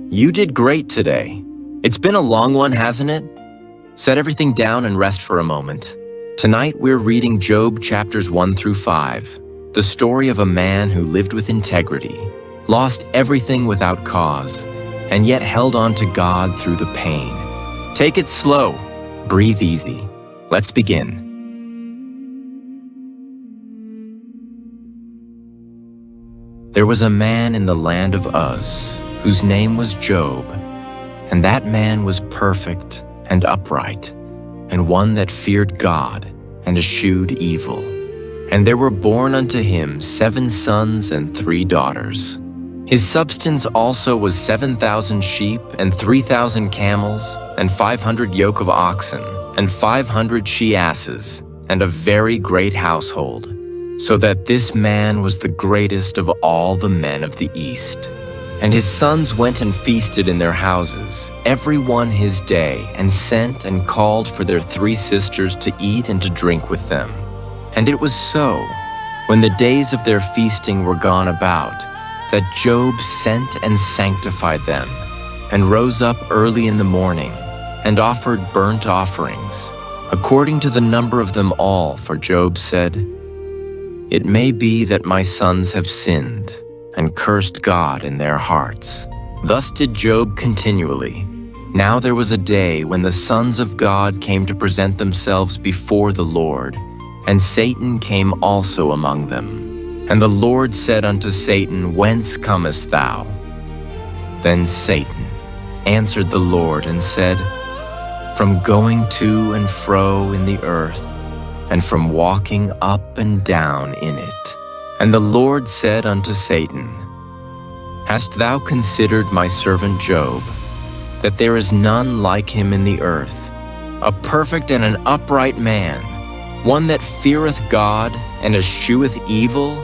You did great today. It's been a long one, hasn't it? Set everything down and rest for a moment. Tonight we're reading Job chapters 1 through 5, the story of a man who lived with integrity, lost everything without cause, and yet held on to God through the pain. Take it slow. Breathe easy. Let's begin. There was a man in the land of Uz, whose name was Job, and that man was perfect and upright, and one that feared God and eschewed evil. And there were born unto him 7 sons and 3 daughters. His substance also was 7,000 sheep and 3,000 camels, and 500 yoke of oxen, and 500 she-asses, and a very great household, so that this man was the greatest of all the men of the East. And his sons went and feasted in their houses, every one his day, and sent and called for their 3 sisters to eat and to drink with them. And it was so, when the days of their feasting were gone about, that Job sent and sanctified them, and rose up early in the morning, and offered burnt offerings, according to the number of them all, for Job said, "It may be that my sons have sinned, and cursed God in their hearts." Thus did Job continually. Now there was a day when the sons of God came to present themselves before the Lord, and Satan came also among them. And the Lord said unto Satan, "Whence comest thou?" Then Satan answered the Lord and said, "From going to and fro in the earth, and from walking up and down in it." And the Lord said unto Satan, "Hast thou considered my servant Job, that there is none like him in the earth, a perfect and an upright man, one that feareth God and escheweth evil?"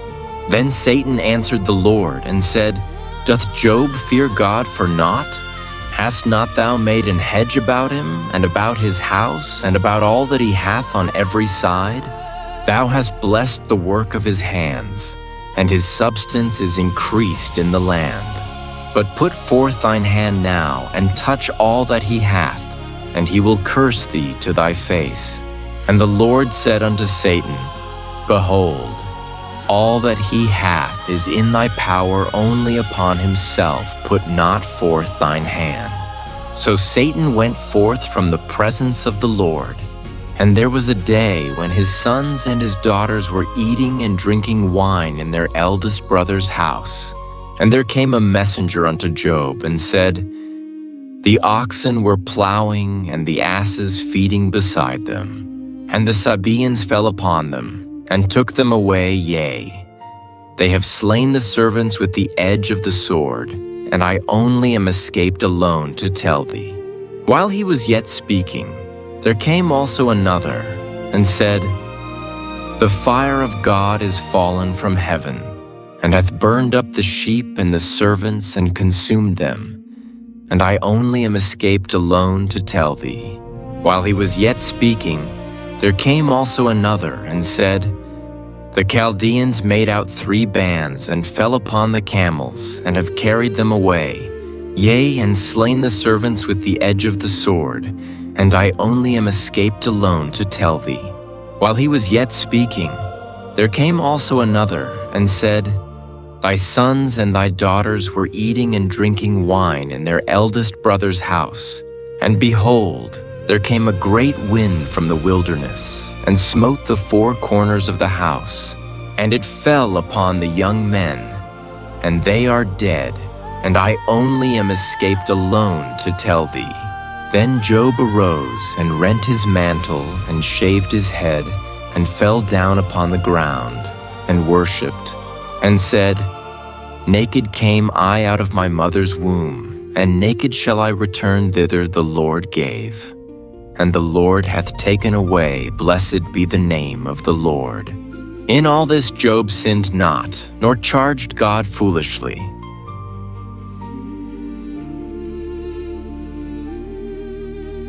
Then Satan answered the Lord and said, "Doth Job fear God for naught? Hast not thou made an hedge about him, and about his house, and about all that he hath on every side? Thou hast blessed the work of his hands, and his substance is increased in the land. But put forth thine hand now, and touch all that he hath, and he will curse thee to thy face." And the Lord said unto Satan, "Behold, all that he hath is in thy power, only upon himself put not forth thine hand." So Satan went forth from the presence of the Lord. And there was a day when his sons and his daughters were eating and drinking wine in their eldest brother's house. And there came a messenger unto Job and said, "The oxen were plowing and the asses feeding beside them. And the Sabaeans fell upon them, and took them away, yea. They have slain the servants with the edge of the sword, and I only am escaped alone to tell thee." While he was yet speaking, there came also another, and said, "The fire of God is fallen from heaven, and hath burned up the sheep and the servants, and consumed them. And I only am escaped alone to tell thee." While he was yet speaking, there came also another, and said, "The Chaldeans made out 3 bands, and fell upon the camels, and have carried them away, yea, and slain the servants with the edge of the sword, and I only am escaped alone to tell thee." While he was yet speaking, there came also another, and said, "Thy sons and thy daughters were eating and drinking wine in their eldest brother's house, and behold, there came a great wind from the wilderness, and smote the 4 corners of the house, and it fell upon the young men, and they are dead, and I only am escaped alone to tell thee." Then Job arose, and rent his mantle, and shaved his head, and fell down upon the ground, and worshipped, and said, "Naked came I out of my mother's womb, and naked shall I return thither the Lord gave. And the Lord hath taken away, blessed be the name of the Lord." In all this Job sinned not, nor charged God foolishly.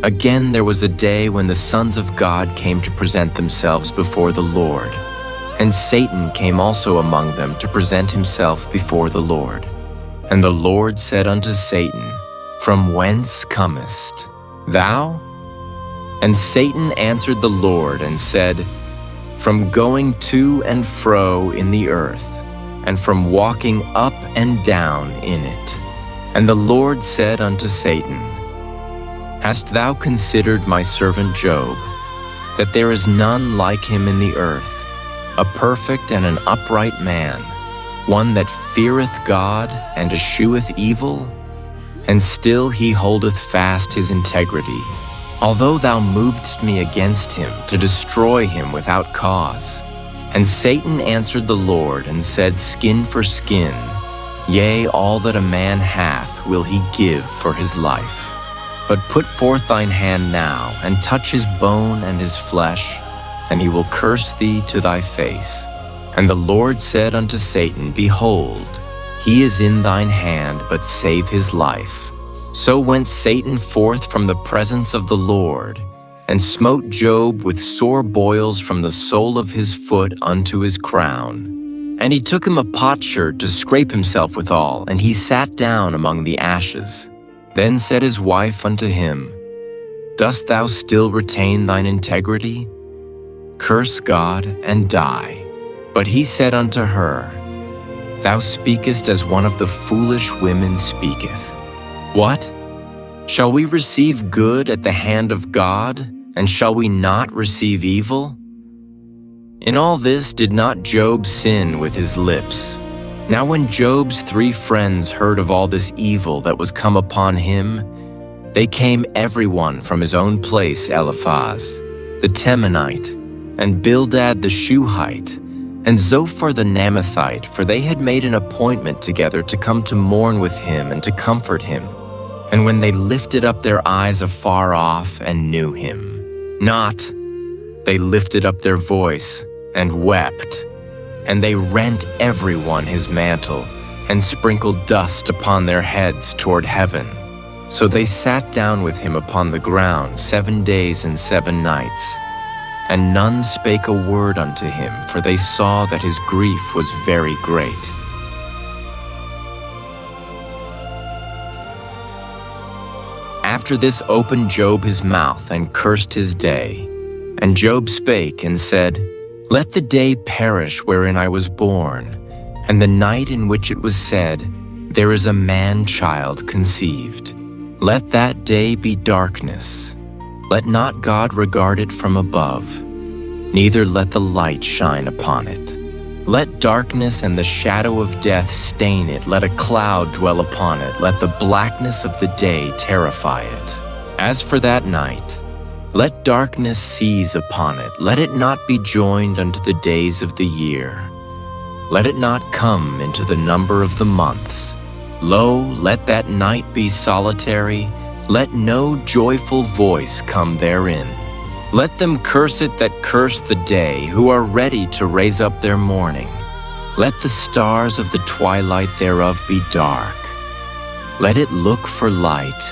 Again there was a day when the sons of God came to present themselves before the Lord, and Satan came also among them to present himself before the Lord. And the Lord said unto Satan, From whence comest thou? And Satan answered the Lord and said, From going to and fro in the earth, and from walking up and down in it. And the Lord said unto Satan, Hast thou considered my servant Job, that there is none like him in the earth, a perfect and an upright man, one that feareth God and escheweth evil? And still he holdeth fast his integrity, although thou movedst me against him to destroy him without cause. And Satan answered the Lord and said, Skin for skin, yea, all that a man hath will he give for his life. But put forth thine hand now, and touch his bone and his flesh, and he will curse thee to thy face. And the Lord said unto Satan, Behold, he is in thine hand, but save his life. So went Satan forth from the presence of the Lord, and smote Job with sore boils from the sole of his foot unto his crown. And he took him a potsherd to scrape himself withal, and he sat down among the ashes. Then said his wife unto him, Dost thou still retain thine integrity? Curse God and die. But he said unto her, Thou speakest as one of the foolish women speaketh. What? Shall we receive good at the hand of God, and shall we not receive evil? In all this did not Job sin with his lips. Now when Job's 3 friends heard of all this evil that was come upon him, they came every one from his own place, Eliphaz, the Temanite, and Bildad the Shuhite, and Zophar the Naamathite, for they had made an appointment together to come to mourn with him and to comfort him. And when they lifted up their eyes afar off and knew him not, they lifted up their voice and wept. And they rent every one his mantle, and sprinkled dust upon their heads toward heaven. So they sat down with him upon the ground 7 days and 7 nights. And none spake a word unto him, for they saw that his grief was very great. After this opened Job his mouth, and cursed his day. And Job spake and said, Let the day perish wherein I was born, and the night in which it was said, There is a man-child conceived. Let that day be darkness. Let not God regard it from above, neither let the light shine upon it. Let darkness and the shadow of death stain it. Let a cloud dwell upon it. Let the blackness of the day terrify it. As for that night, let darkness seize upon it. Let it not be joined unto the days of the year. Let it not come into the number of the months. Lo, let that night be solitary. Let no joyful voice come therein. Let them curse it that curse the day, who are ready to raise up their mourning. Let the stars of the twilight thereof be dark. Let it look for light,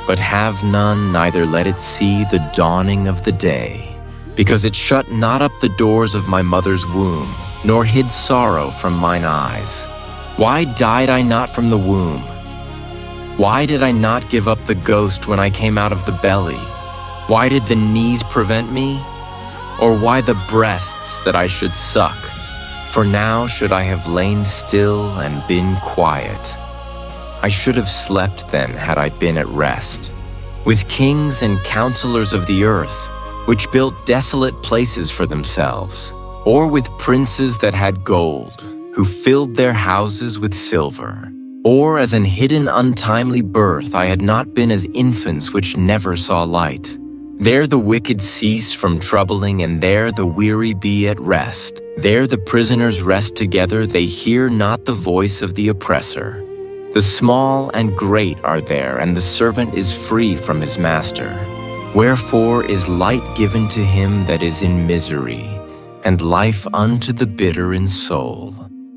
but have none, neither let it see the dawning of the day. Because it shut not up the doors of my mother's womb, nor hid sorrow from mine eyes. Why died I not from the womb? Why did I not give up the ghost when I came out of the belly? Why did the knees prevent me? Or why the breasts that I should suck? For now should I have lain still and been quiet. I should have slept then had I been at rest, with kings and counselors of the earth, which built desolate places for themselves, or with princes that had gold, who filled their houses with silver. Or as an hidden untimely birth I had not been as infants which never saw light. There the wicked cease from troubling, and there the weary be at rest. There the prisoners rest together, they hear not the voice of the oppressor. The small and great are there, and the servant is free from his master. Wherefore is light given to him that is in misery, and life unto the bitter in soul,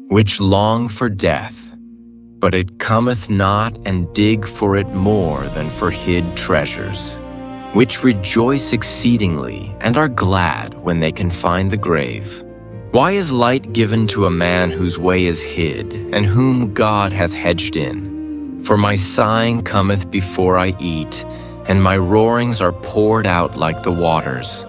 which long for death, but it cometh not, and dig for it more than for hid treasures, which rejoice exceedingly, and are glad when they can find the grave. Why is light given to a man whose way is hid, and whom God hath hedged in? For my sighing cometh before I eat, and my roarings are poured out like the waters.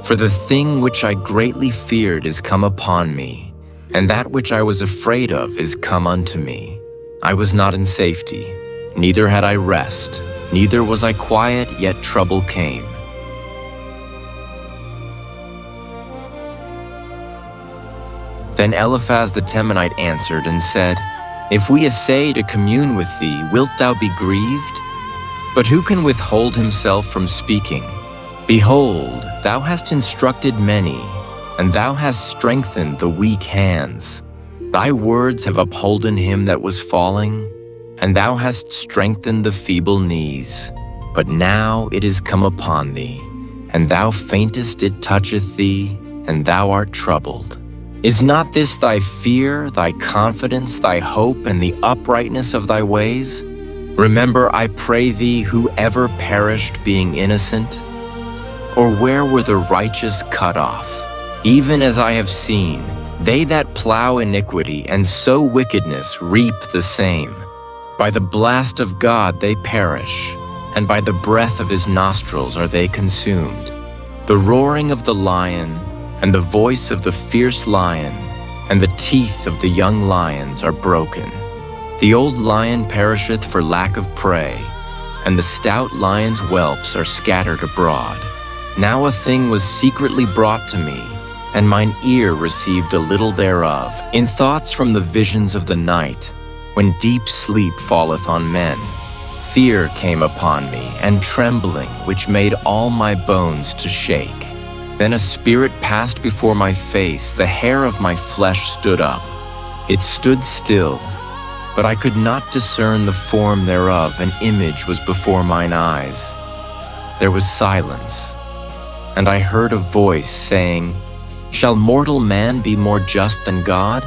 For the thing which I greatly feared is come upon me, and that which I was afraid of is come unto me. I was not in safety, neither had I rest, neither was I quiet, yet trouble came. Then Eliphaz the Temanite answered and said, If we essay to commune with thee, wilt thou be grieved? But who can withhold himself from speaking? Behold, thou hast instructed many, and thou hast strengthened the weak hands. Thy words have upholden him that was falling, and thou hast strengthened the feeble knees. But now it is come upon thee, and thou faintest it toucheth thee, and thou art troubled. Is not this thy fear, thy confidence, thy hope, and the uprightness of thy ways? Remember, I pray thee, who ever perished being innocent? Or where were the righteous cut off? Even as I have seen, they that plow iniquity and sow wickedness reap the same. By the blast of God they perish, and by the breath of his nostrils are they consumed. The roaring of the lion, and the voice of the fierce lion, and the teeth of the young lions are broken. The old lion perisheth for lack of prey, and the stout lion's whelps are scattered abroad. Now a thing was secretly brought to me, and mine ear received a little thereof, in thoughts from the visions of the night, when deep sleep falleth on men. Fear came upon me, and trembling, which made all my bones to shake. Then a spirit passed before my face, the hair of my flesh stood up. It stood still, but I could not discern the form thereof. An image was before mine eyes. There was silence, and I heard a voice saying, Shall mortal man be more just than God?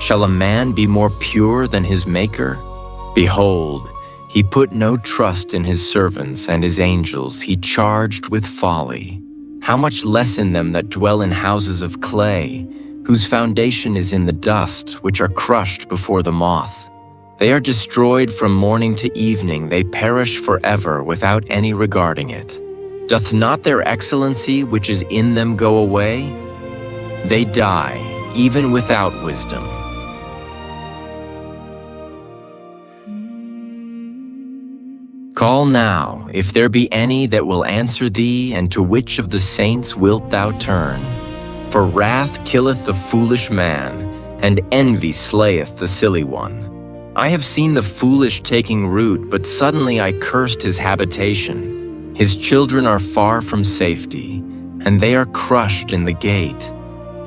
Shall a man be more pure than his Maker? Behold, he put no trust in his servants, and his angels he charged with folly. How much less in them that dwell in houses of clay, whose foundation is in the dust, which are crushed before the moth. They are destroyed from morning to evening, they perish forever without any regarding it. Doth not their excellency which is in them go away? They die, even without wisdom. Call now, if there be any that will answer thee, and to which of the saints wilt thou turn? For wrath killeth the foolish man, and envy slayeth the silly one. I have seen the foolish taking root, but suddenly I cursed his habitation. His children are far from safety, and they are crushed in the gate.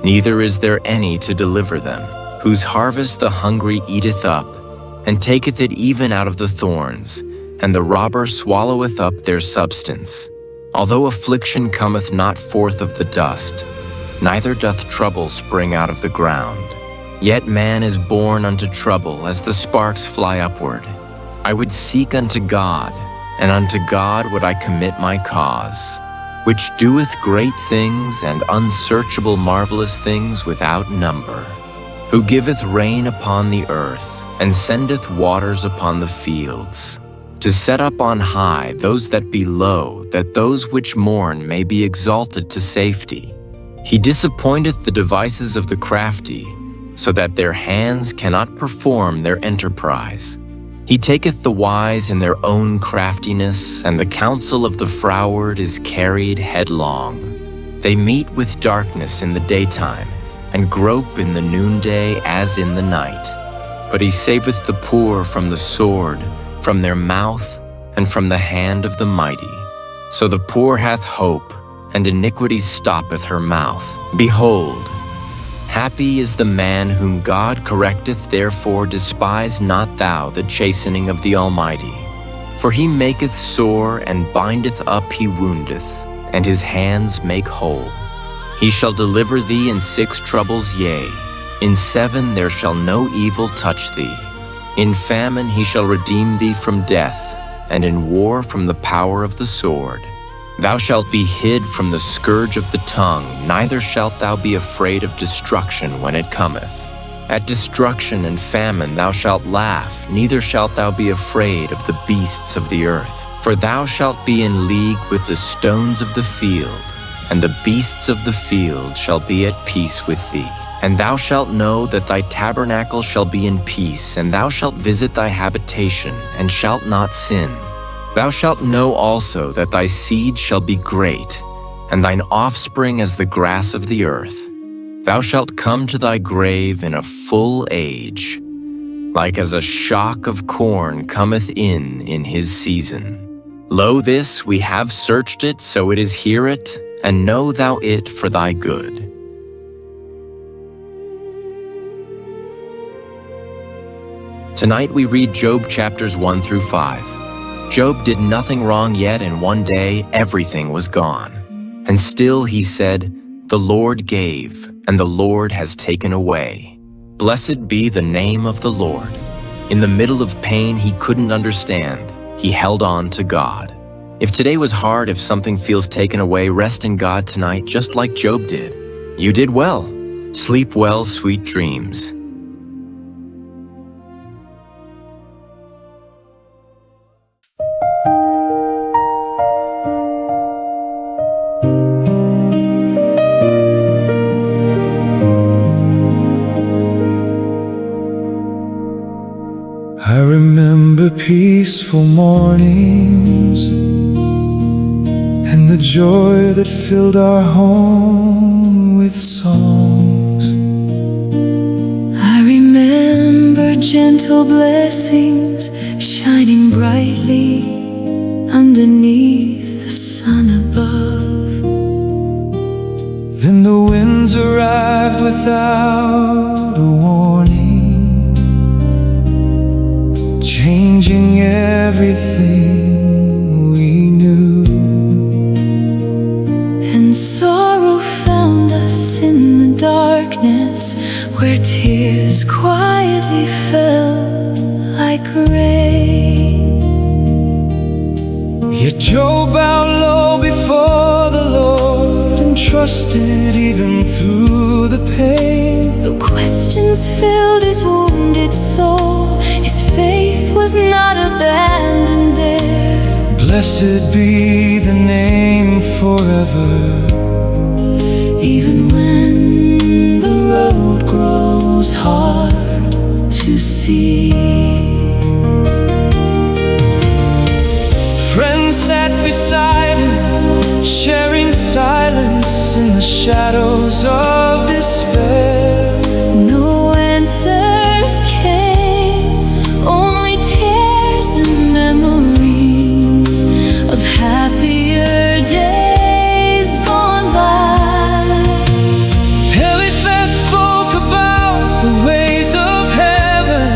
Neither is there any to deliver them, whose harvest the hungry eateth up, and taketh it even out of the thorns, and the robber swalloweth up their substance. Although affliction cometh not forth of the dust, neither doth trouble spring out of the ground. Yet man is born unto trouble as the sparks fly upward. I would seek unto God, and unto God would I commit my cause, which doeth great things and unsearchable marvelous things without number, who giveth rain upon the earth, and sendeth waters upon the fields, to set up on high those that be low, that those which mourn may be exalted to safety. He disappointeth the devices of the crafty, so that their hands cannot perform their enterprise. He taketh the wise in their own craftiness, and the counsel of the froward is carried headlong. They meet with darkness in the daytime, and grope in the noonday as in the night. But he saveth the poor from the sword, from their mouth, and from the hand of the mighty. So the poor hath hope, and iniquity stoppeth her mouth. Behold, happy is the man whom God correcteth, therefore despise not thou the chastening of the Almighty. For he maketh sore, and bindeth up, he woundeth, and his hands make whole. He shall deliver thee in 6 troubles, yea, in 7 there shall no evil touch thee. In famine he shall redeem thee from death, and in war from the power of the sword. Thou shalt be hid from the scourge of the tongue, neither shalt thou be afraid of destruction when it cometh. At destruction and famine thou shalt laugh, neither shalt thou be afraid of the beasts of the earth. For thou shalt be in league with the stones of the field, and the beasts of the field shall be at peace with thee. And thou shalt know that thy tabernacle shall be in peace, and thou shalt visit thy habitation, and shalt not sin. Thou shalt know also that thy seed shall be great, and thine offspring as the grass of the earth. Thou shalt come to thy grave in a full age, like as a shock of corn cometh in his season. Lo, this we have searched it, so it is hear it, and know thou it for thy good. Tonight we read Job chapters 1 through 5. Job did nothing wrong yet, and one day everything was gone. And still he said, "The Lord gave, and the Lord has taken away. Blessed be the name of the Lord." In the middle of pain he couldn't understand, he held on to God. If today was hard, if something feels taken away, rest in God tonight just like Job did. You did well. Sleep well, sweet dreams. I remember peaceful mornings and the joy that filled our home with songs. I remember gentle blessings shining brightly underneath the sun above. Then the winds arrived without a warning, changing everything we knew. And sorrow found us in the darkness, where tears quietly fell like rain. Yet Job bowed low before the Lord and trusted even through the pain. Though questions filled his wounded soul, his faith was not abandoned there. Blessed be the name forever, even when the road grows hard to see. Friends sat beside him, sharing silence in the shadows of despair. No answers came, only tears and memories of happier days gone by. Eliphaz spoke about the ways of heaven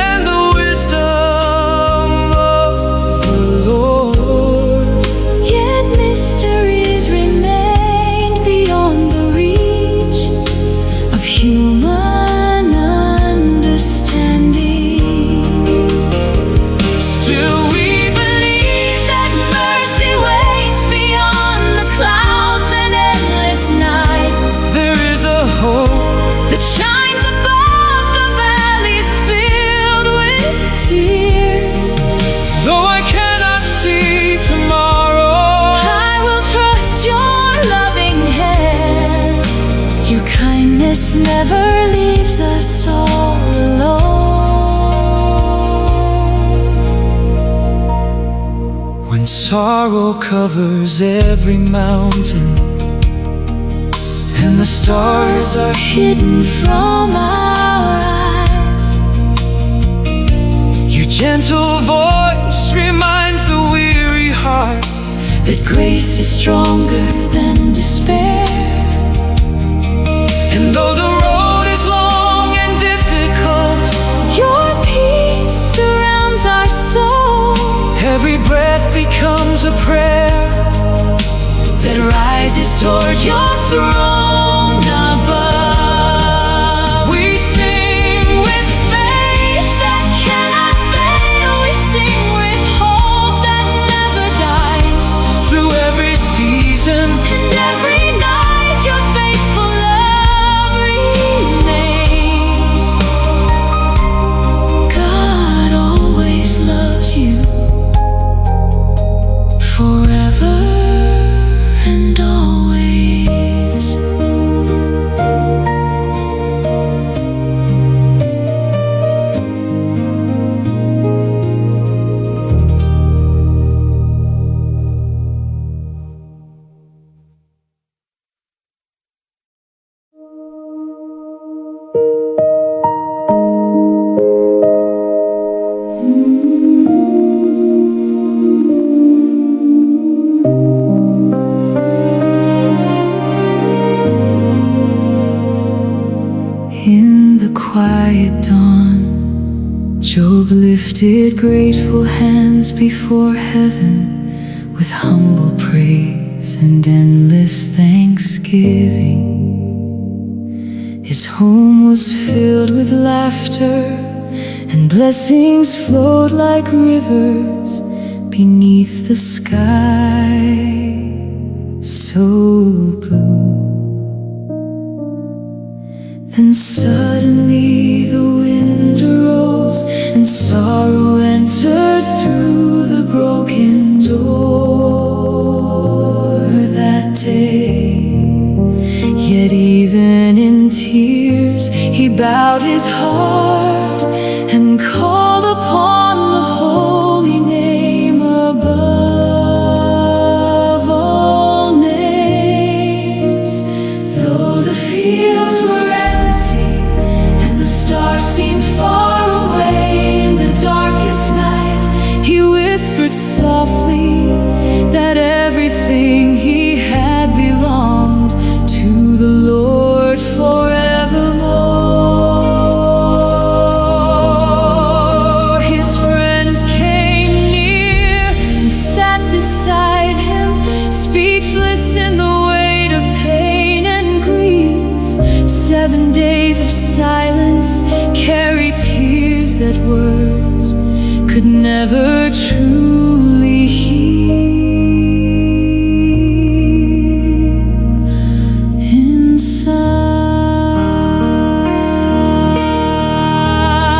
and the wisdom of the Lord. Yet mysteries remained beyond the reach of human understanding. Still We believe that mercy waits beyond the clouds and endless night, there is a hope, that shines above the valleys filled with tears. though I cannot see tomorrow. I will trust your loving hand. Your kindness never leaves us all alone. When sorrow covers every mountain and the stars are Hidden from our eyes, your gentle voice reminds the weary heart that grace is stronger than despair. and though the road is long and difficult, Your peace surrounds our soul, every breath becomes a prayer that rises towards your throne above. we sing with Faith that cannot fail, we sing with hope that never dies. through every season. And every night quiet dawn, Job lifted grateful hands before heaven with humble praise and endless thanksgiving. His home was filled with laughter, and blessings flowed like rivers beneath the sky so blue. Then suddenly the wind arose, and sorrow entered through the broken door that day. Yet even in tears he bowed his heart and called upon the holy name above all names. Though the fields were empty and the stars seemed far away in the darkest night, he whispered softly that everything he had belonged to the Lord forevermore. His friends came near and sat beside him, speechless in the weight of pain and grief. 7 days of silence carried tears that words could never truly heal.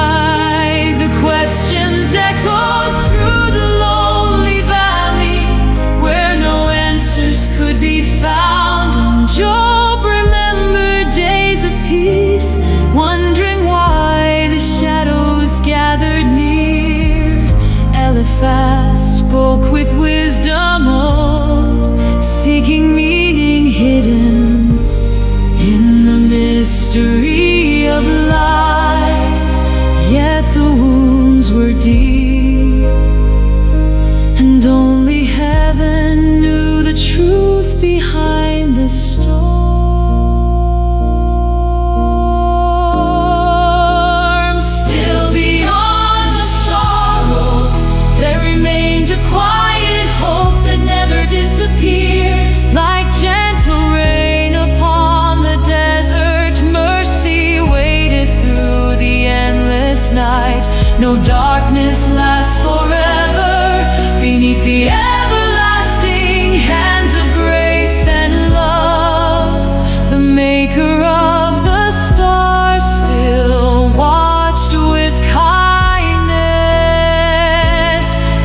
Inside, the questions echoed through the lonely valley where no answers could be found. And Job remembered days of peace, wondering why the shadows gathered near. Eliphaz spoke with wisdom old, seeking meaning hidden in the mystery of life. Yet the wounds were deep, and only heaven knew the truth behind the storm. Still beyond the sorrow, there remained a quiet hope that never disappeared. Like gentle rain upon the desert, mercy waited through the endless night. No darkness lasts forever beneath the everlasting hands of grace and love. The maker of the stars still watched with kindness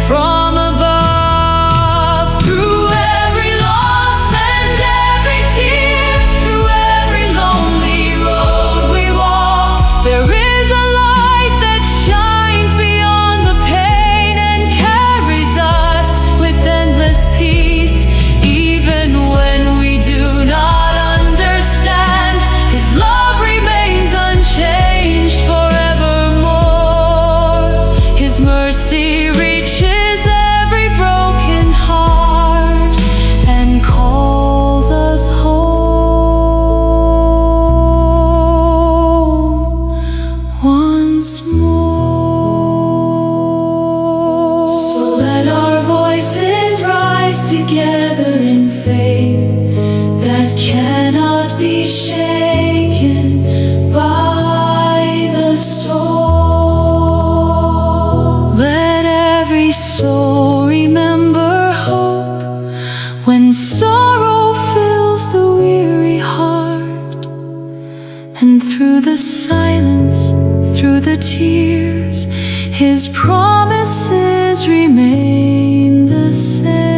from above. Through every loss and every tear, through every lonely road we walk, there is a light that shines beyond the pain and carries us with endless peace. Even when we do not understand, his love remains unchanged forevermore. His mercy reaches every broken heart and calls us home once more. So let our voices rise together in faith that cannot be shaken by the storm. Let every soul remember hope when sorrow fills the weary heart. And through the silence, through the tears, his promises remain the same.